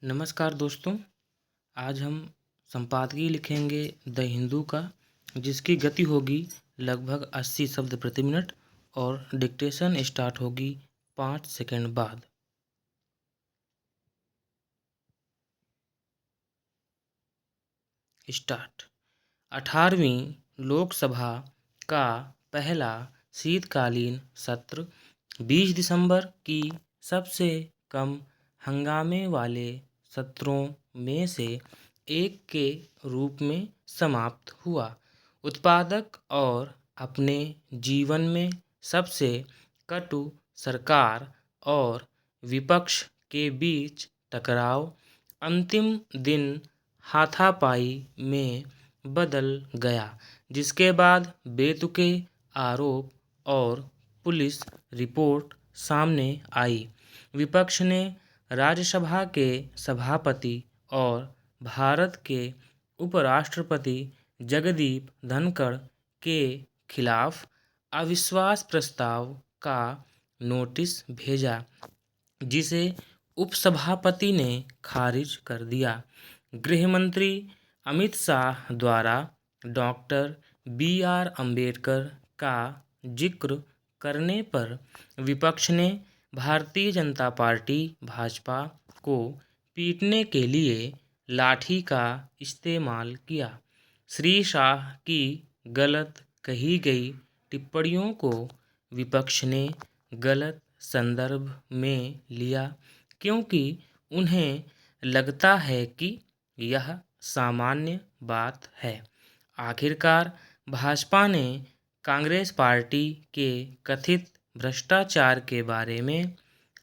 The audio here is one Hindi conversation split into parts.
नमस्कार दोस्तों। आज हम संपादकीय लिखेंगे द हिंदू का, जिसकी गति होगी लगभग 80 शब्द प्रति मिनट और डिक्टेशन स्टार्ट होगी 5 सेकंड बाद। स्टार्ट। 18वीं लोकसभा का पहला शीतकालीन सत्र 20 दिसंबर की सबसे कम हंगामे वाले सत्रों में से एक के रूप में समाप्त हुआ। उत्पादक और अपने जीवन में सबसे कटु सरकार और विपक्ष के बीच टकराव अंतिम दिन हाथापाई में बदल गया, जिसके बाद बेतुके आरोप और पुलिस रिपोर्ट सामने आई। विपक्ष ने राज्यसभा के सभापति और भारत के उपराष्ट्रपति जगदीप धनखड़ के खिलाफ अविश्वास प्रस्ताव का नोटिस भेजा, जिसे उपसभापति ने खारिज कर दिया। गृह मंत्री अमित शाह द्वारा डॉक्टर बी.आर. अम्बेडकर का जिक्र करने पर विपक्ष ने भारतीय जनता पार्टी भाजपा को पीटने के लिए लाठी का इस्तेमाल किया। श्री शाह की गलत कही गई टिप्पणियों को विपक्ष ने गलत संदर्भ में लिया, क्योंकि उन्हें लगता है कि यह सामान्य बात है। आखिरकार भाजपा ने कांग्रेस पार्टी के कथित भ्रष्टाचार के बारे में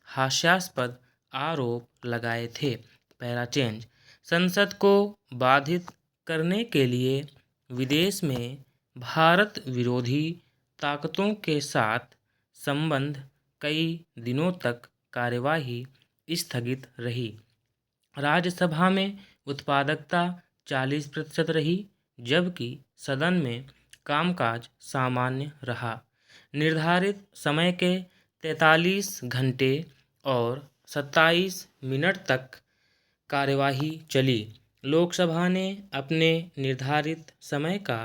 हास्यास्पद आरोप लगाए थे। पैराचेंज। संसद को बाधित करने के लिए विदेश में भारत विरोधी ताकतों के साथ संबंध कई दिनों तक कार्यवाही स्थगित रही। राज्यसभा में उत्पादकता 40% रही, जबकि सदन में कामकाज सामान्य रहा। निर्धारित समय के 43 घंटे और 27 मिनट तक कार्यवाही चली। लोकसभा ने अपने निर्धारित समय का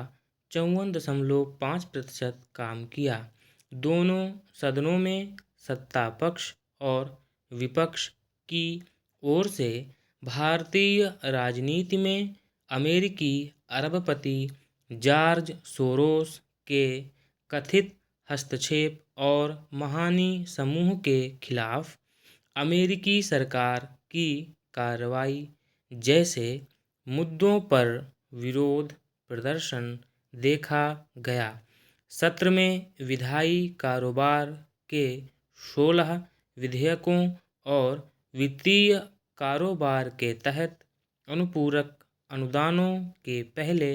54.5% काम किया। दोनों सदनों में सत्ता पक्ष और विपक्ष की ओर से भारतीय राजनीति में अमेरिकी अरबपति जॉर्ज सोरोस के कथित हस्तक्षेप और महानी समूह के खिलाफ अमेरिकी सरकार की कार्रवाई जैसे मुद्दों पर विरोध प्रदर्शन देखा गया। सत्र में विधायी कारोबार के 16 विधेयकों और वित्तीय कारोबार के तहत अनुपूरक अनुदानों के पहले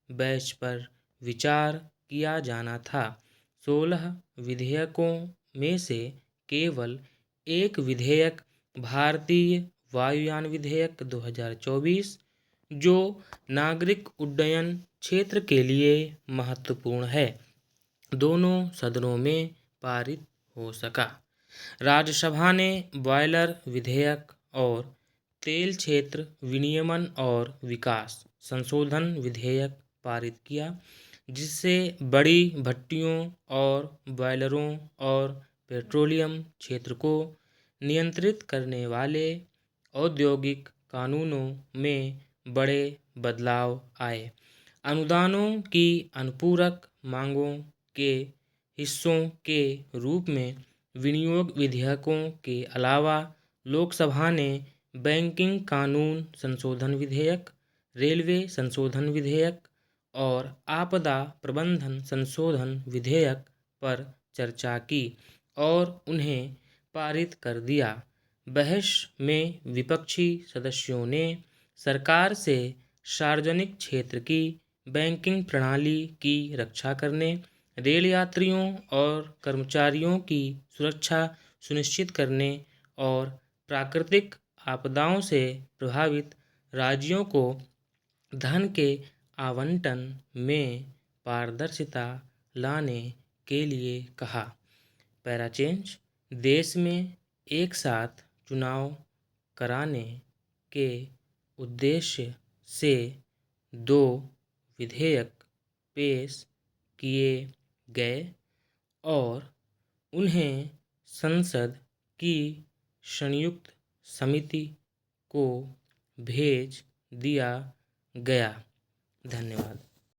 बैच पर विचार किया जाना था। 16 विधेयकों में से केवल एक विधेयक भारतीय वायुयान विधेयक 2024, जो नागरिक उड्डयन क्षेत्र के लिए महत्वपूर्ण है, दोनों सदनों में पारित हो सका। राज्यसभा ने बॉयलर विधेयक और तेल क्षेत्र विनियमन और विकास संशोधन विधेयक पारित किया, जिससे बड़ी भट्टियों और बॉयलरों और पेट्रोलियम क्षेत्र को नियंत्रित करने वाले औद्योगिक कानूनों में बड़े बदलाव आए। अनुदानों की अनुपूरक मांगों के हिस्सों के रूप में विनियोग विधेयकों के अलावा लोकसभा ने बैंकिंग कानून संशोधन विधेयक, रेलवे संशोधन विधेयक और आपदा प्रबंधन संशोधन विधेयक पर चर्चा की और उन्हें पारित कर दिया। बहस में विपक्षी सदस्यों ने सरकार से सार्वजनिक क्षेत्र की बैंकिंग प्रणाली की रक्षा करने, रेल यात्रियों और कर्मचारियों की सुरक्षा सुनिश्चित करने और प्राकृतिक आपदाओं से प्रभावित राज्यों को धन के आवंटन में पारदर्शिता लाने के लिए कहा। पैराचेंज। देश में एक साथ चुनाव कराने के उद्देश्य से 2 विधेयक पेश किए गए और उन्हें संसद की संयुक्त समिति को भेज दिया गया। धन्यवाद।